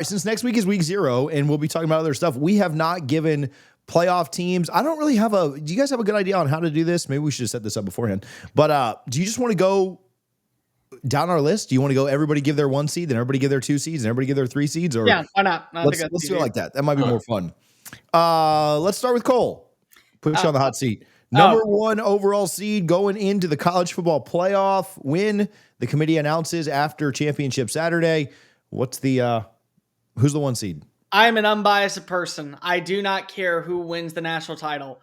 since next week is week 0 and we'll be talking about other stuff, we have not given playoff teams. I don't really have do you guys have a good idea on how to do this? Maybe we should have set this up beforehand. But do you just want to go down our list? Do you want to go everybody give their 1 seed, then everybody give their 2 seeds, and everybody give their 3 seeds? Or yeah, why not? Let's do it like that. That might be more fun. Let's start with Cole. Put you on the hot seat. Number 1 overall seed going into the college football playoff win. The committee announces after championship Saturday. What's the who's the 1 seed? I'm an unbiased person. I do not care who wins the national title.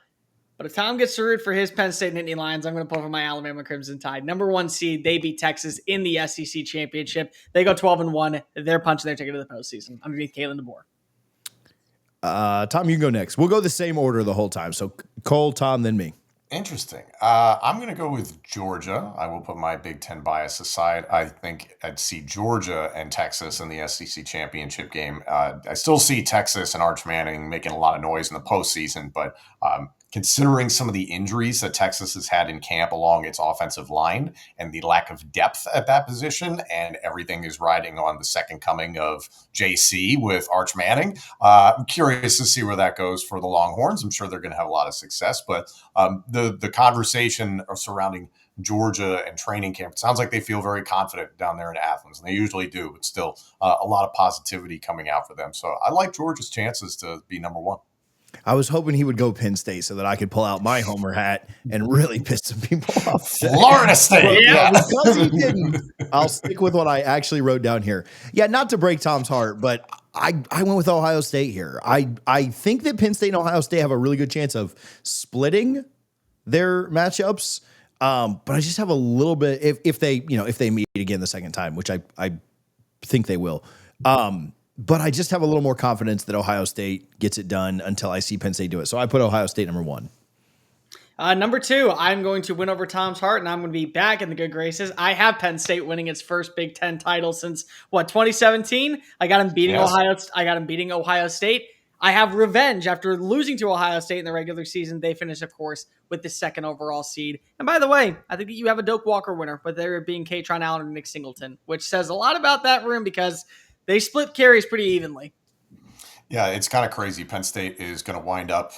But if Tom gets to root for his Penn State Nittany Lions, I'm going to pull for my Alabama Crimson Tide. Number 1 seed, they beat Texas in the SEC championship. They go 12-1. They're punching their ticket to the postseason underneath Kalen DeBoer. Tom, you can go next. We'll go the same order the whole time. So Cole, Tom, then me. Interesting. I'm going to go with Georgia. I will put my Big Ten bias aside. I think I'd see Georgia and Texas in the SEC championship game. I still see Texas and Arch Manning making a lot of noise in the postseason, but considering some of the injuries that Texas has had in camp along its offensive line and the lack of depth at that position, and everything is riding on the second coming of JC with Arch Manning, I'm curious to see where that goes for the Longhorns. I'm sure they're going to have a lot of success, but the conversation surrounding Georgia and training camp, it sounds like they feel very confident down there in Athens, and they usually do, but still a lot of positivity coming out for them. So I like Georgia's chances to be number 1. I was hoping he would go Penn State so that I could pull out my homer hat and really piss some people off. Florida State. Yeah, because he didn't, I'll stick with what I actually wrote down here. Yeah, not to break Tom's heart, but I went with Ohio State here. I think that Penn State and Ohio State have a really good chance of splitting their matchups. But I just have a little bit if they meet again the second time, which I think they will. But I just have a little more confidence that Ohio State gets it done until I see Penn State do it. So I put Ohio State number 1. Number 2, I'm going to win over Tom's heart, and I'm going to be back in the good graces. I have Penn State winning its first Big Ten title since 2017. I got him beating Ohio State. I have revenge after losing to Ohio State in the regular season. They finished, of course, with the 2nd overall seed. And by the way, I think that you have a Doak Walker winner, but there being Katron Allen and Nick Singleton, which says a lot about that room because they split carries pretty evenly. Yeah, it's kind of crazy. Penn State is going to wind up,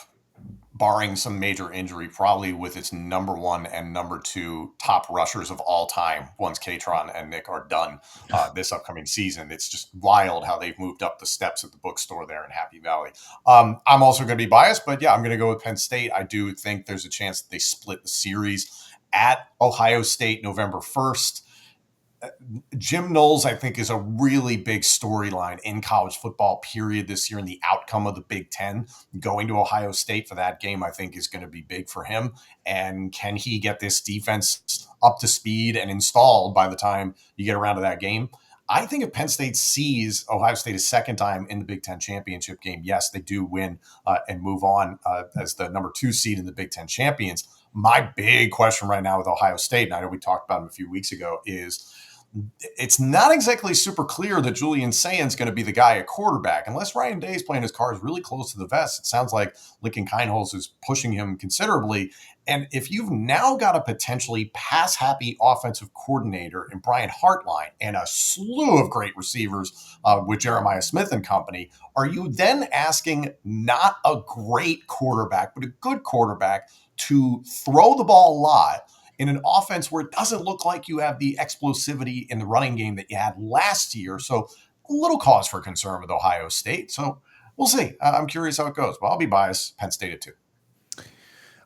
barring some major injury, probably with its number 1 and number 2 top rushers of all time once Katron and Nick are done this upcoming season. It's just wild how they've moved up the steps at the bookstore there in Happy Valley. I'm also going to be biased, but yeah, I'm going to go with Penn State. I do think there's a chance that they split the series at Ohio State November 1st. Jim Knowles, I think, is a really big storyline in college football, period, this year, and the outcome of the Big Ten. Going to Ohio State for that game, I think, is going to be big for him. And can he get this defense up to speed and installed by the time you get around to that game? I think if Penn State sees Ohio State a second time in the Big Ten championship game, yes, they do win and move on as the number 2 seed in the Big Ten champions. My big question right now with Ohio State, and I know we talked about him a few weeks ago, is it's not exactly super clear that Julian Saint's going to be the guy at quarterback. Unless Ryan Day is playing his cards really close to the vest, it sounds like Lincoln Kienholz is pushing him considerably. And if you've now got a potentially pass-happy offensive coordinator in Brian Hartline and a slew of great receivers with Jeremiah Smith and company, are you then asking not a great quarterback, but a good quarterback to throw the ball a lot in an offense where it doesn't look like you have the explosivity in the running game that you had last year? So a little cause for concern with Ohio State. So we'll see. I'm curious how it goes. But I'll be biased. Penn State at 2.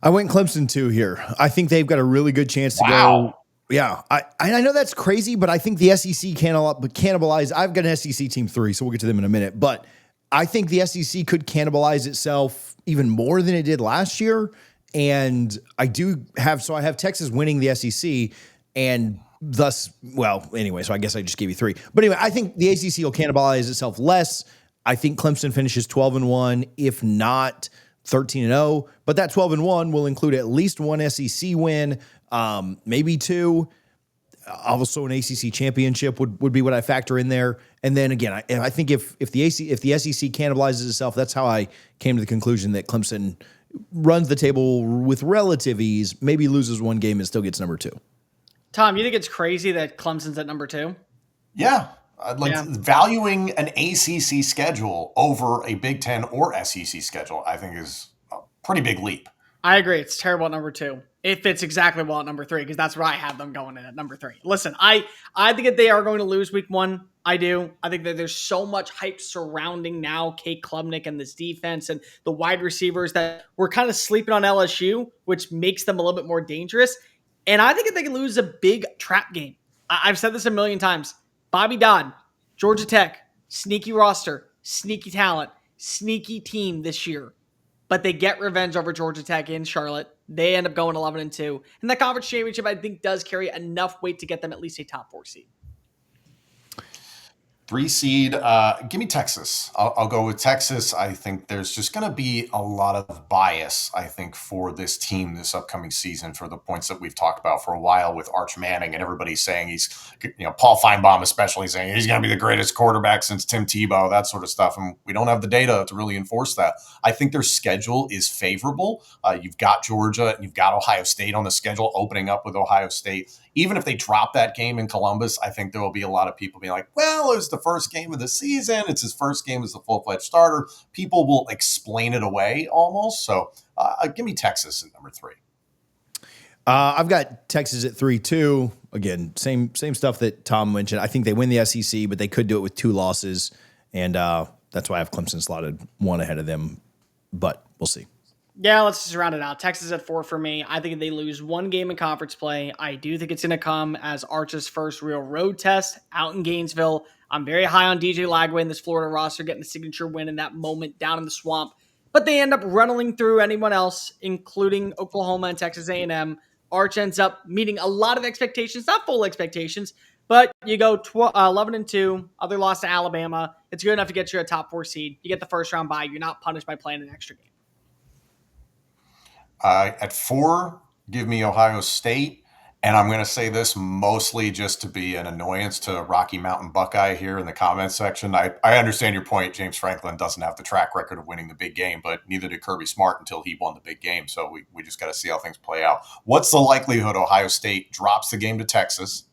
I went Clemson 2 here. I think they've got a really good chance to go. Yeah. I know that's crazy, but I think the SEC cannibalize. I've got an SEC team 3, so we'll get to them in a minute. But I think the SEC could cannibalize itself even more than it did last year. And I have Texas winning the SEC and thus, so I guess I just gave you 3. But anyway, I think the ACC will cannibalize itself less. I think Clemson finishes 12-1, if not 13-0. But that 12-1 will include at least 1 SEC win, maybe 2. Also, an ACC championship would be what I factor in there. And then again, I think if the SEC cannibalizes itself, that's how I came to the conclusion that Clemson runs the table with relative ease, maybe loses 1 game and still gets number 2. Tom, you think it's crazy that Clemson's at number 2? Yeah. Valuing an ACC schedule over a Big Ten or SEC schedule, I think is a pretty big leap. I agree. It's terrible at number 2. It fits exactly well at number 3 because that's where I have them going in at number 3. Listen, I think that they are going to lose week 1. I do. I think that there's so much hype surrounding now Kate Klubnik and this defense and the wide receivers that we're kind of sleeping on LSU, which makes them a little bit more dangerous. And I think that they can lose a big trap game. I've said this a million times. Bobby Dodd, Georgia Tech, sneaky roster, sneaky talent, sneaky team this year. But they get revenge over Georgia Tech in Charlotte. They end up going 11-2. And that conference championship, I think, does carry enough weight to get them at least a top 4 seed. 3 seed, give me Texas. I'll go with Texas. I think there's just going to be a lot of bias, I think, for this team this upcoming season for the points that we've talked about for a while with Arch Manning and everybody saying he's, Paul Feinbaum especially saying he's going to be the greatest quarterback since Tim Tebow, that sort of stuff. And we don't have the data to really enforce that. I think their schedule is favorable. You've got Georgia and you've got Ohio State on the schedule, opening up with Ohio State. Even if they drop that game in Columbus, I think there will be a lot of people being like, well, it was the first game of the season. It's his first game as a full-fledged starter. People will explain it away almost. So give me Texas at number 3. I've got Texas at 3 too. Again, same stuff that Tom mentioned. I think they win the SEC, but they could do it with 2 losses. And that's why I have Clemson slotted 1 ahead of them. But we'll see. Yeah, let's just round it out. Texas at 4 for me. I think if they lose 1 game in conference play, I do think it's going to come as Arch's first real road test out in Gainesville. I'm very high on DJ Lagway in this Florida roster, getting the signature win in that moment down in the swamp. But they end up running through anyone else, including Oklahoma and Texas A&M. Arch ends up meeting a lot of expectations, not full expectations, but you go 11-2, other loss to Alabama. It's good enough to get you a top 4 seed. You get the first round bye. You're not punished by playing an extra game. At 4, give me Ohio State. And I'm going to say this mostly just to be an annoyance to Rocky Mountain Buckeye here in the comments section. I understand your point. James Franklin doesn't have the track record of winning the big game, but neither did Kirby Smart until he won the big game. So we just got to see how things play out. What's the likelihood Ohio State drops the game to Texas,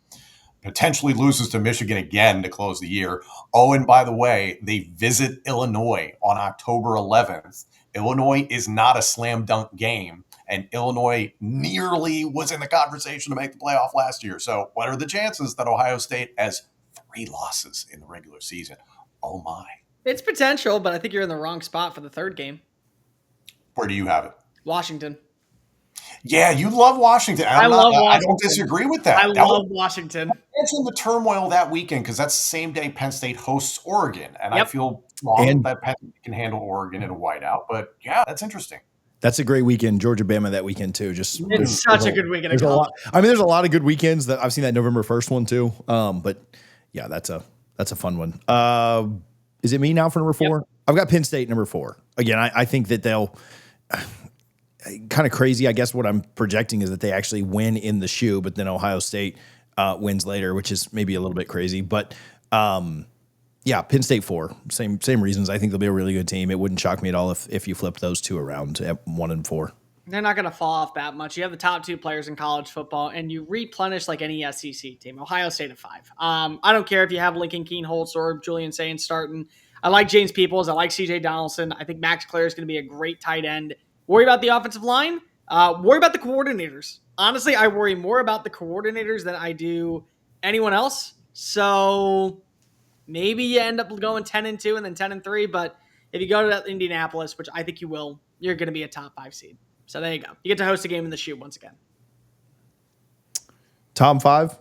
potentially loses to Michigan again to close the year? Oh, and by the way, they visit Illinois on October 11th. Illinois is not a slam dunk game, and Illinois nearly was in the conversation to make the playoff last year. So what are the chances that Ohio State has 3 losses in the regular season? Oh my. It's potential, but I think you're in the wrong spot for the 3rd game. Where do you have it? Washington. Yeah, you love Washington. I love Washington. I don't disagree with that. I love Washington. Mention the turmoil that weekend because that's the same day Penn State hosts Oregon, and I feel that Penn State can handle Oregon in a whiteout. But yeah, that's interesting. That's a great weekend. Georgia Bama that weekend too. It's such a good weekend. There's a lot. I mean, there's a lot of good weekends that I've seen that November 1st one too. But yeah, that's a fun one. Is it me now for number 4? Yep. I've got Penn State number 4. Again, I think that they'll kind of crazy. I guess what I'm projecting is that they actually win in the shoe, but then Ohio State wins later, which is maybe a little bit crazy. But yeah, Penn State 4. Same reasons. I think they'll be a really good team. It wouldn't shock me at all if you flipped those 2 around at 1 and 4. They're not going to fall off that much. You have the top 2 players in college football, and you replenish like any SEC team. Ohio State at 5. I don't care if you have Lincoln Keenholz or Julian Sainz starting. I like James Peoples. I like C.J. Donaldson. I think Max Clare is going to be a great tight end. Worry about the offensive line. Worry about the coordinators. Honestly, I worry more about the coordinators than I do anyone else. So maybe you end up going 10-2 and then 10-3. But if you go to Indianapolis, which I think you will, you're going to be a top 5 seed. So there you go. You get to host a game in the shoe once again. Tom 5.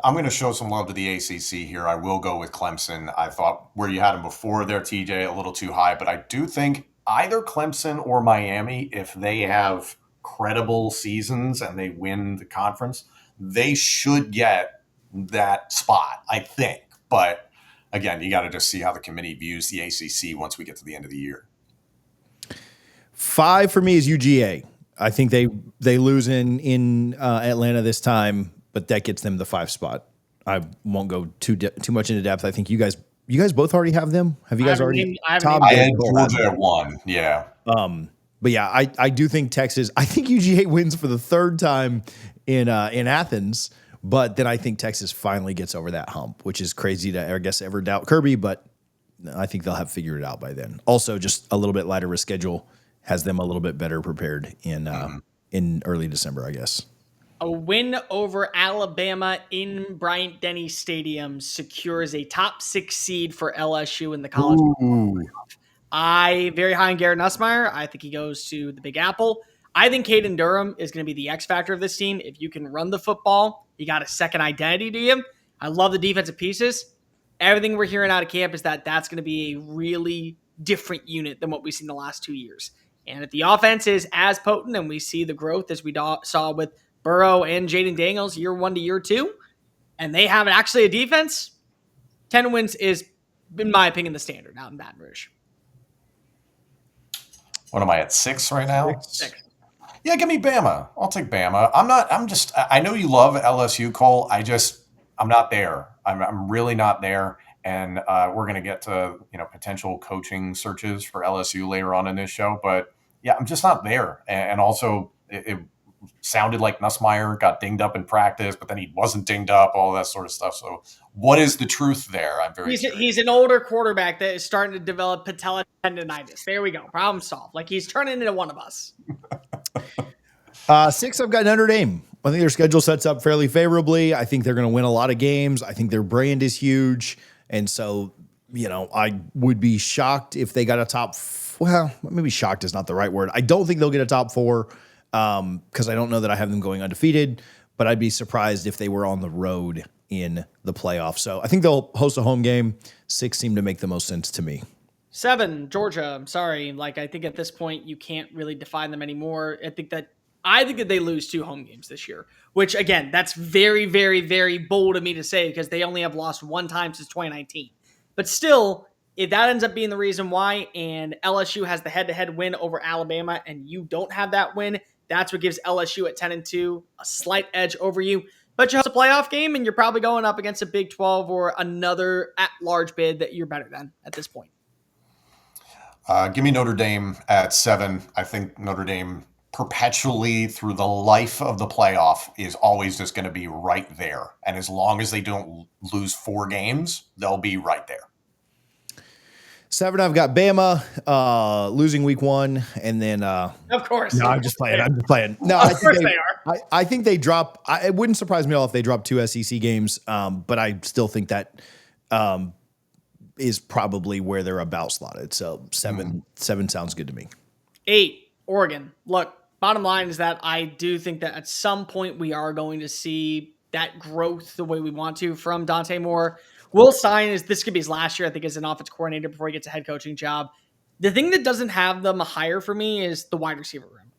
I'm going to show some love to the ACC here. I will go with Clemson. I thought where you had them before there, TJ, a little too high. But I do think either Clemson or Miami, if they have credible seasons and they win the conference, they should get that spot, I think. But again, you got to just see how the committee views the ACC once we get to the end of the year. 5 for me is UGA. I think they lose in Atlanta this time, but that gets them the 5 spot. I won't go too much into depth. I think you guys both already have them. Have you guys already? I had Georgia at 1. Yeah. But yeah, I do think Texas. I think UGA wins for the 3rd time in Athens, But then I think Texas finally gets over that hump, which is crazy to, I guess, ever doubt Kirby, but I think they'll have figured it out by then. Also, just a little bit lighter of a schedule has them a little bit better prepared in early December, I guess. A win over Alabama in Bryant-Denny Stadium secures a top 6 seed for LSU in the college football playoff. I very high on Garrett Nussmeier. I think he goes to the Big Apple. I think Caden Durham is going to be the X factor of this team. If you can run the football, you got a second identity to him. I love the defensive pieces. Everything we're hearing out of camp is that that's going to be a really different unit than what we've seen the last 2 years. And if the offense is as potent and we see the growth as we saw with Burrow and Jaden Daniels year 1 to year 2, and they have actually a defense, 10 wins is, in my opinion, the standard out in Baton Rouge. What am I at, 6 right now? 6. Yeah, give me Bama. I'll take Bama. I know you love LSU, Cole. I'm not there. I'm really not there. And we're going to get to, potential coaching searches for LSU later on in this show. But yeah, I'm just not there. And also it sounded like Nussmeier got dinged up in practice, but then he wasn't dinged up, all that sort of stuff. So what is the truth there? I'm very curious. He's an older quarterback that is starting to develop patella tendonitis. There we go. Problem solved. Like, he's turning into one of us. 6, I've got Notre Dame. I think their schedule sets up fairly favorably. I think they're going to win a lot of games. I think their brand is huge. And so, I would be shocked if they got a maybe shocked is not the right word. I don't think they'll get a top 4 because I don't know that I have them going undefeated, but I'd be surprised if they were on the road in the playoffs. So I think they'll host a home game. 6 seem to make the most sense to me. 7, Georgia. I'm sorry. I think at this point you can't really define them anymore. I think that they lose 2 home games this year, which, again, that's very, very, very bold of me to say because they only have lost 1 time since 2019. But still, if that ends up being the reason why, and LSU has the head-to-head win over Alabama and you don't have that win, that's what gives LSU at 10-2 a slight edge over you. But you host a playoff game and you're probably going up against a Big 12 or another at-large bid that you're better than at this point. Give me Notre Dame at 7. I think Notre Dame perpetually through the life of the playoff is always just going to be right there. And as long as they don't lose 4 games, they'll be right there. 7, I've got Bama losing week 1, and then of course. No, I'm just playing. No, of course they are. I think they drop. It wouldn't surprise me at all if they drop 2 SEC games, but I still think that is probably where they're about slotted. So 7 sounds good to me. 8, Oregon. Look, bottom line is that I do think that at some point we are going to see that growth the way we want to from Dante Moore. Will Stein this could be his last year, I think, as an offense coordinator before he gets a head coaching job. The thing that doesn't have them higher for me is the wide receiver room.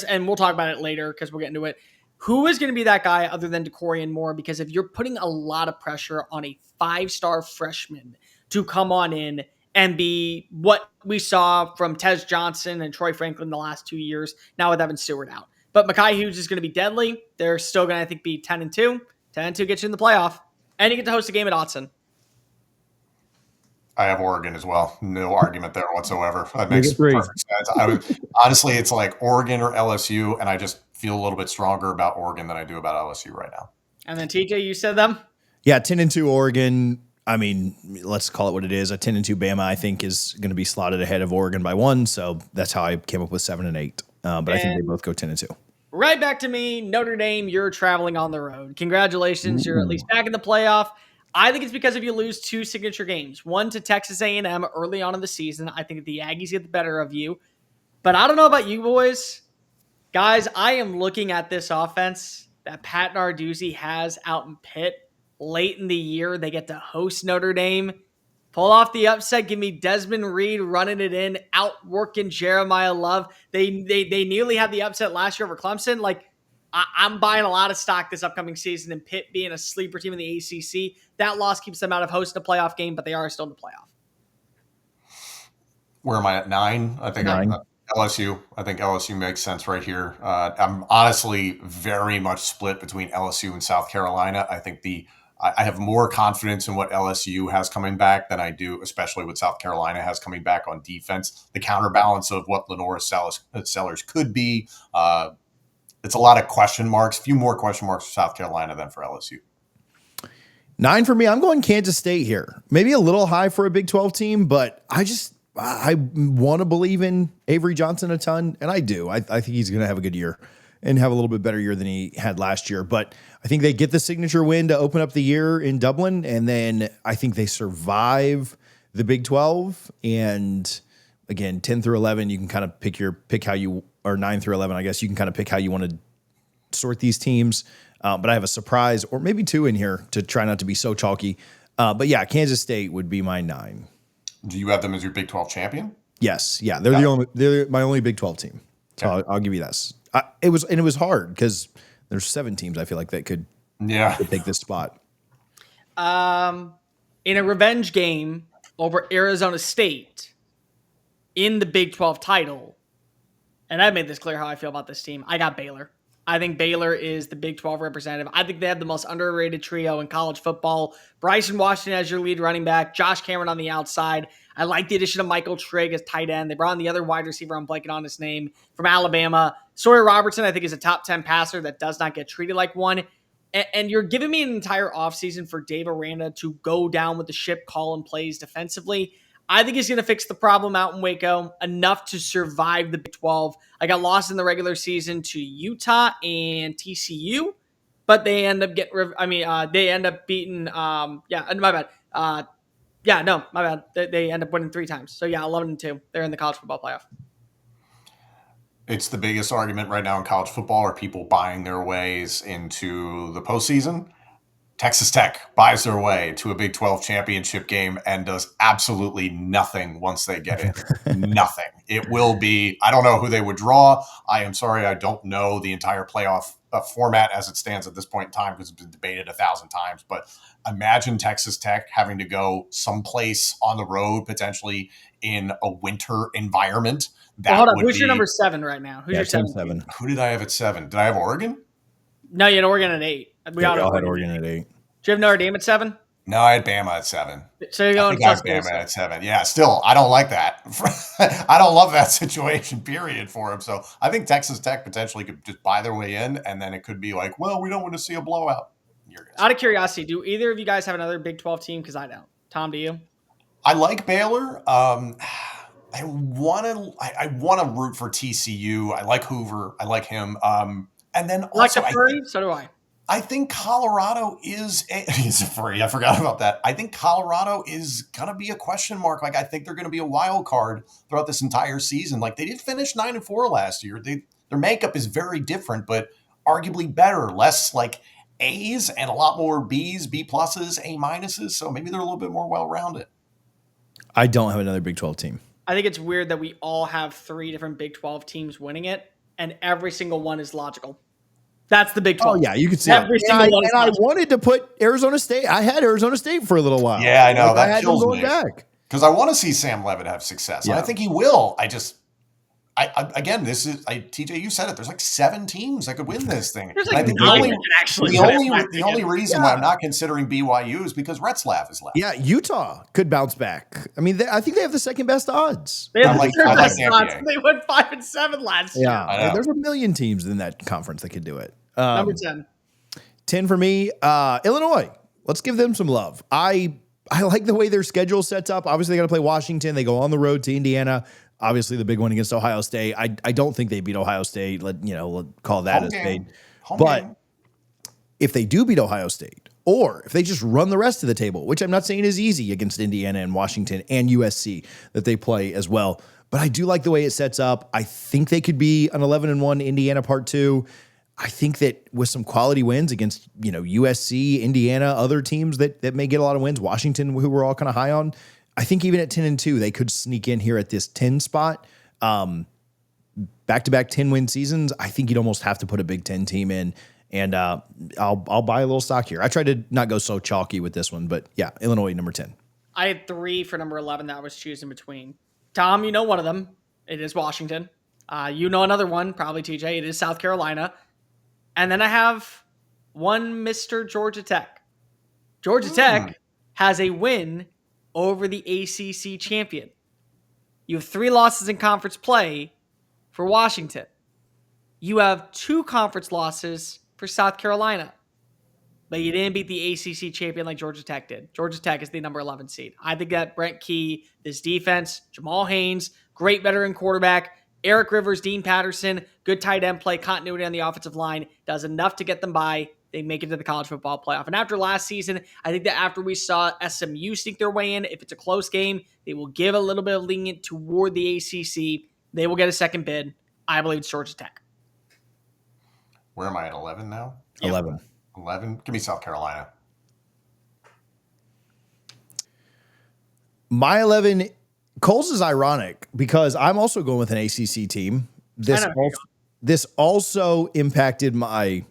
And we'll talk about it later because we'll get into it. Who is going to be that guy other than DeCorian Moore? Because if you're putting a lot of pressure on a 5-star freshman to come on in and be what we saw from Tez Johnson and Troy Franklin the last 2 years, now with Evan Stewart out. But Mekhi Hughes is going to be deadly. They're still going to, I think, be 10-2. 10-2 gets you in the playoff. And you get to host a game at Autzen. I have Oregon as well. No argument there whatsoever. That makes perfect sense. Honestly, it's like Oregon or LSU, and I just feel a little bit stronger about Oregon than I do about LSU right now. And then TJ, you said them? Yeah, 10-2 Oregon. I mean, let's call it what it is. A 10-2 Bama, I think, is going to be slotted ahead of Oregon by 1. So that's how I came up with 7 and 8. But I think they both go 10-2. Right back to me, Notre Dame, you're traveling on the road. Congratulations, you're at least back in the playoff. I think it's because if you lose 2 signature games, one to Texas A&M early on in the season, I think the Aggies get the better of you. But I don't know about you boys. Guys, I am looking at this offense that Pat Narduzzi has out in Pitt late in the year. They get to host Notre Dame. Pull off the upset. Give me Desmond Reed running it in, outworking Jeremiah Love. They nearly had the upset last year over Clemson. I'm buying a lot of stock this upcoming season, and Pitt being a sleeper team in the ACC. That loss keeps them out of hosting a playoff game, but they are still in the playoff. Where am I at 9? I think 9. LSU. I think LSU makes sense right here. I'm honestly very much split between LSU and South Carolina. I think I have more confidence in what LSU has coming back than I do, especially what South Carolina has coming back on defense. The counterbalance of what Lenora Sellers could be, it's a lot of question marks, a few more question marks for South Carolina than for LSU. 9 for me. I'm going Kansas State here. Maybe a little high for a Big 12 team, but I want to believe in Avery Johnson a ton, and I do. I think he's going to have a good year and have a little bit better year than he had last year. But I think they get the signature win to open up the year in Dublin, and then I think they survive the Big 12. And again, 10 through 11, you can kind of pick how you, or 9 through 11, I guess you can kind of pick how you want to sort these teams. But I have a surprise, or maybe 2 in here to try not to be so chalky. But yeah, Kansas State would be my 9. Do you have them as your Big 12 champion? Yes. Yeah. They're my only Big 12 team. So Okay. I'll give you this. It was hard because there's 7 teams I feel like that could take this spot. In a revenge game over Arizona State in the Big 12 title, and I've made this clear how I feel about this team, I got Baylor. I think Baylor is the Big 12 representative. I think they have the most underrated trio in college football. Bryson Washington as your lead running back, Josh Cameron on the outside. I like the addition of Michael Trigg as tight end. They brought in the other wide receiver, I'm blanking on his name, from Alabama. Sawyer Robertson, I think, is a top 10 passer that does not get treated like one. And you're giving me an entire offseason for Dave Aranda to go down with the ship, call and plays defensively. I think he's going to fix the problem out in Waco enough to survive the Big 12. I got lost in the regular season to Utah and TCU, but they end up they end up beating. My bad. My bad. They end up winning 3 times. So yeah, 11-2. They're in the college football playoff. It's the biggest argument right now in college football. Are people buying their ways into the postseason? Texas Tech buys their way to a Big 12 championship game and does absolutely nothing once they get in. Nothing. It will be, I don't know who they would draw. I am sorry, I don't know the entire playoff format as it stands at this point in time because it's been debated 1,000 times. But imagine Texas Tech having to go someplace on the road, potentially in a winter environment. Hold on. Who's your number 7 right now? Who's your 7? Who did I have at 7? Did I have Oregon? No, you had Oregon at 8. We all had Oregon at 8. Do you have Notre Dame at 7? No, I had Bama at 7. So you're going I think I have Bama at 7. Yeah, still, I don't like that. I don't love that situation, period, for him. So I think Texas Tech potentially could just buy their way in, and then it could be like, well, we don't want to see a blowout. Out of curiosity, do either of you guys have another Big 12 team? Because I don't. Tom, do you? I like Baylor. I want to root for TCU. I like Hoover. I like him. And then also, like the Furry? So do I. I think Colorado is a Furry. I forgot about that. I think Colorado is going to be a question mark. Like, I think they're going to be a wild card throughout this entire season. Like, they did finish 9-4 last year. Their makeup is very different, but arguably better. Less like A's and a lot more B's, B pluses, A minuses. So maybe they're a little bit more well-rounded. I don't have another Big 12 team. I think it's weird that we all have 3 different Big 12 teams winning it, and every single one is logical. That's the Big 12. Oh, yeah, you could see every single one. And I wanted to put Arizona State. I had Arizona State for a little while. Yeah, I know. That I had kills them going me. back. Because I want to see Sam Levitt have success. Yeah. And I think he will. Again, TJ, you said it. There's like 7 teams that could win this thing. There's and like I think 9 that actually the only reason why I'm not considering BYU is because Retzlaff is left. Yeah, Utah could bounce back. I mean, I think they have the second best odds. They have I like the best NBA. odds. They went 5-7 last year. Yeah, there's a million teams in that conference that could do it. Number 10. 10 for me. Illinois. Let's give them some love. I like the way their schedule sets up. Obviously, they got to play Washington. They go on the road to Indiana. Obviously, the big one against Ohio State. I don't think they beat Ohio State. Let's call that a spade. But if they do beat Ohio State, or if they just run the rest of the table, which I'm not saying is easy against Indiana and Washington and USC that they play as well, but I do like the way it sets up. I think they could be an 11-1 Indiana Part 2. I think that with some quality wins against, USC, Indiana, other teams that may get a lot of wins, Washington, who we're all kind of high on, I think even at 10-2, they could sneak in here at this 10 spot. Back-to-back 10-win seasons, I think you'd almost have to put a Big 10 team in, and I'll buy a little stock here. I tried to not go so chalky with this one, but yeah, Illinois, number 10. I had 3 for number 11 that I was choosing between. Tom, you know one of them. It is Washington. You know another one, probably TJ. It is South Carolina. And then I have one Mr. Georgia Tech. Georgia Tech has a win over the ACC champion. You have 3 losses in conference play for Washington. You have 2 conference losses for South Carolina, but you didn't beat the ACC champion like Georgia Tech did. Georgia Tech is the number 11 seed. I think that Brent Key, this defense, Jamal Haynes, great veteran quarterback, Eric Rivers, Dean Patterson, good tight end play, continuity on the offensive line, does enough to get them by. They make it to the college football playoff. And after last season, I think that after we saw SMU sneak their way in, if it's a close game, they will give a little bit of lenient toward the ACC. They will get a second bid. I believe it's Georgia Tech. Where am I at 11 now? 11. 11? Give me South Carolina. My 11, Coles is ironic because I'm also going with an ACC team. This also impacted my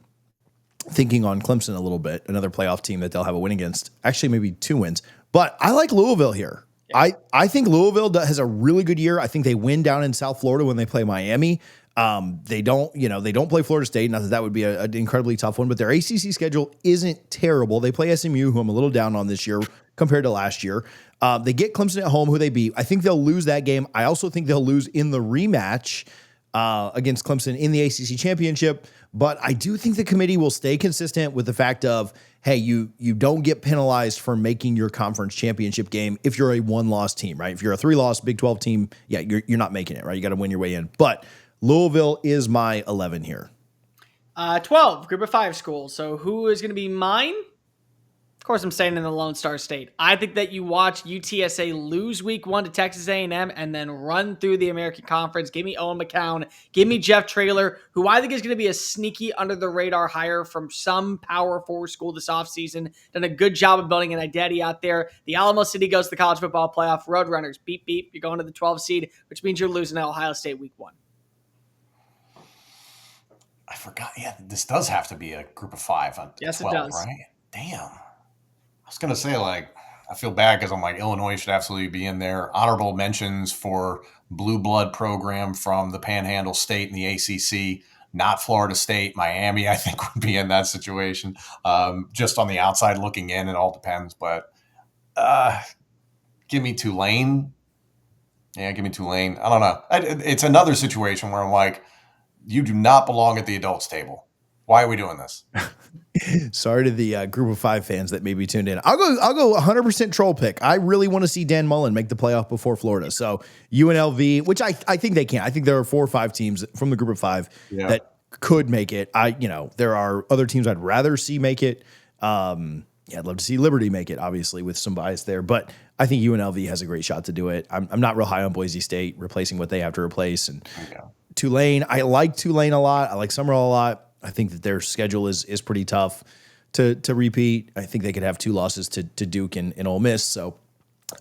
thinking on Clemson a little bit, another playoff team that they'll have a win against. Actually, maybe 2 wins. But I like Louisville here. Yeah. I think Louisville has a really good year. I think they win down in South Florida when they play Miami. They don't play Florida State. Not that that would be an incredibly tough one, but their ACC schedule isn't terrible. They play SMU, who I'm a little down on this year compared to last year. They get Clemson at home, who they beat. I think they'll lose that game. I also think they'll lose in the rematch against Clemson in the ACC championship. But I do think the committee will stay consistent with the fact of, hey, you don't get penalized for making your conference championship game if you're a 1-loss team, right? If you're a 3-loss Big 12 team, yeah, you're not making it, right? You got to win your way in. But Louisville is my 11 here. 12, group of 5 schools. So who is going to be mine? Of course, I'm staying in the Lone Star State. I think that you watch UTSA lose week 1 to Texas A&M and then run through the American Conference. Give me Owen McCown. Give me Jeff Traylor, who I think is going to be a sneaky under-the-radar hire from some Power 4 school this offseason. Done a good job of building an identity out there. The Alamo City goes to the college football playoff. Roadrunners, beep, beep. You're going to the 12 seed, which means you're losing to Ohio State week 1. I forgot. Yeah, this does have to be a group of 5 on 12, yes, it does. Right? Damn. I was going to say, I feel bad because I'm like, Illinois should absolutely be in there. Honorable mentions for blue blood program from the Panhandle State and the ACC, not Florida State. Miami, I think, would be in that situation. Just on the outside looking in, it all depends. But give me Tulane. Yeah, give me Tulane. I don't know. It's another situation where I'm like, you do not belong at the adults table. Why are we doing this? Sorry to the group of 5 fans that may be tuned in. I'll go 100% troll pick. I really want to see Dan Mullen make the playoff before Florida. So UNLV, which I think they can. I think there are 4 or 5 teams from the group of 5 that could make it. There are other teams I'd rather see make it. I'd love to see Liberty make it, obviously, with some bias there. But I think UNLV has a great shot to do it. I'm not real high on Boise State replacing what they have to replace. And Tulane, I like Tulane a lot. I like Summerall a lot. I think that their schedule is pretty tough to repeat. I think they could have 2 losses to Duke and Ole Miss. So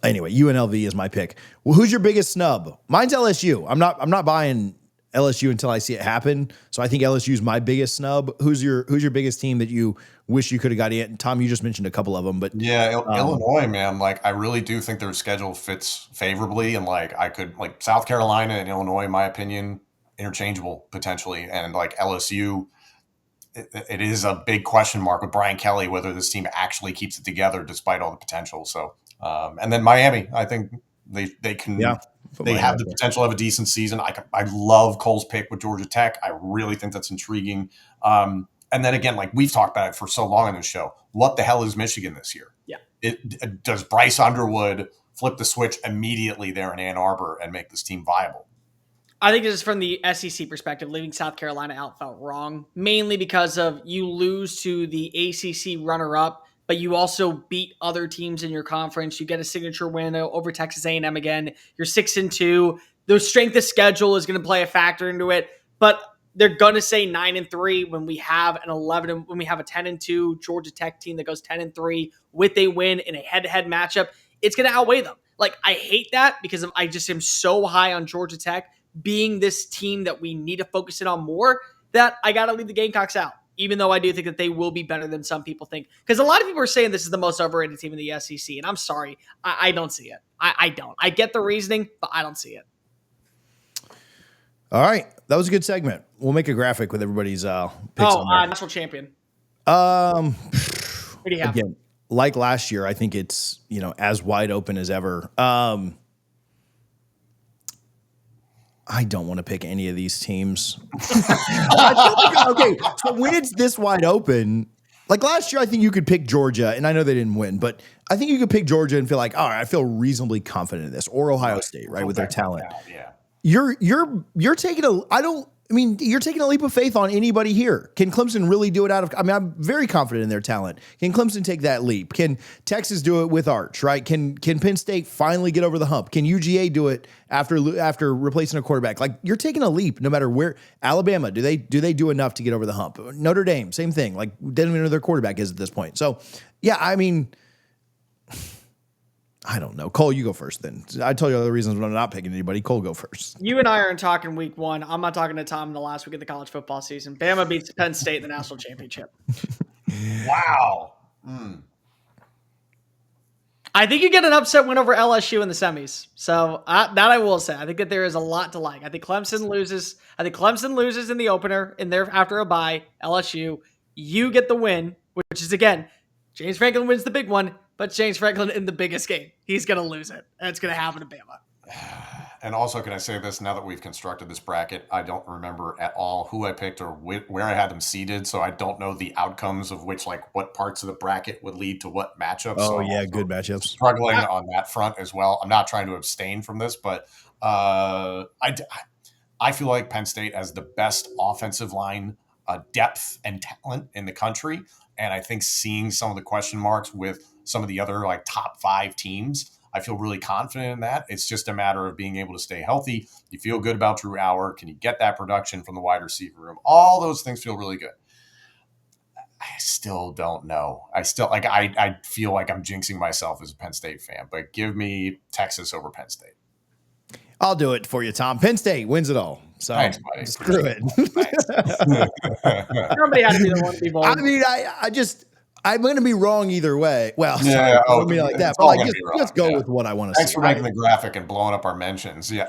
anyway, UNLV is my pick. Well, who's your biggest snub? Mine's LSU. I'm not buying LSU until I see it happen. So I think LSU is my biggest snub. Who's your biggest team that you wish you could have got in? Tom, you just mentioned a couple of them, but Illinois, man. I really do think their schedule fits favorably, and I could South Carolina and Illinois, in my opinion, interchangeable potentially, and LSU. It is a big question mark with Brian Kelly whether this team actually keeps it together despite all the potential. So, and then Miami, I think they can. Yeah, they have the potential of a decent season. I love Cole's pick with Georgia Tech. I really think that's intriguing. And then again, we've talked about it for so long on this show. What the hell is Michigan this year? Yeah. Does Bryce Underwood flip the switch immediately there in Ann Arbor and make this team viable? I think just from the SEC perspective, leaving South Carolina out felt wrong, mainly because of you lose to the ACC runner-up, but you also beat other teams in your conference. You get a signature win over Texas A&M again. You're 6-2. The strength of schedule is going to play a factor into it, but they're going to say 9-3 when we have an 11, when we have a 10-2 Georgia Tech team that goes 10-3 with a win in a head-to-head matchup. It's going to outweigh them. I hate that because I just am so high on Georgia Tech being this team that we need to focus in on more, that I got to leave the Gamecocks out, even though I do think that they will be better than some people think. Because a lot of people are saying this is the most overrated team in the SEC, and I'm sorry, I don't see it. I don't. I get the reasoning, but I don't see it. All right. That was a good segment. We'll make a graphic with everybody's picks on there. National champion. What do you have? Again, like last year, I think it's, I don't want to pick any of these teams. I feel like, okay, so when it's this wide open, like last year, I think you could pick Georgia, and I know they didn't win, but I think you could pick Georgia and feel like, all right, I feel reasonably confident in this, or Ohio State, right, with their talent. Yeah. You're taking you're taking a leap of faith on anybody here. Can Clemson really do it I'm very confident in their talent. Can Clemson take that leap? Can Texas do it with Arch, right? Can Penn State finally get over the hump? Can UGA do it after replacing a quarterback? Like, you're taking a leap no matter where. Alabama, do they do enough to get over the hump? Notre Dame, same thing. Like, they don't even know who their quarterback is at this point. So, yeah, I mean, I don't know. Cole, you go first then. I told you all the reasons I'm not picking anybody. Cole, go first. You and I aren't talking week one. I'm not talking to Tom in the last week of the college football season. Bama beats Penn State in the national championship. Wow. I think you get an upset win over LSU in the semis. So that I will say. I think that there is a lot to like. I think Clemson loses. In the opener in there after a bye. LSU, you get the win, which is, again, James Franklin wins the big one. But James Franklin in the biggest game, he's going to lose it. And it's going to happen to Bama. And also, can I say this? Now that we've constructed this bracket, I don't remember at all who I picked or where I had them seeded. So I don't know the outcomes of what parts of the bracket would lead to what matchups. Oh, so yeah, good matchups. Struggling on that front as well. I'm not trying to abstain from this, but I feel like Penn State has the best offensive line depth and talent in the country. And I think seeing some of the question marks with some of the other top 5 teams, I feel really confident in that. It's just a matter of being able to stay healthy. You feel good about Drew Howard. Can you get that production from the wide receiver room? All those things feel really good. I still don't know. I feel like I'm jinxing myself as a Penn State fan, but give me Texas over Penn State. I'll do it for you, Tom. Penn State wins it all. So thanks, buddy. Screw it. Somebody had to be the one to be bold. I mean, I'm going to be wrong either way. Well, yeah, sorry, I don't mean like that, but just go with what I want to see. Thanks for making the graphic and blowing up our mentions. Yeah.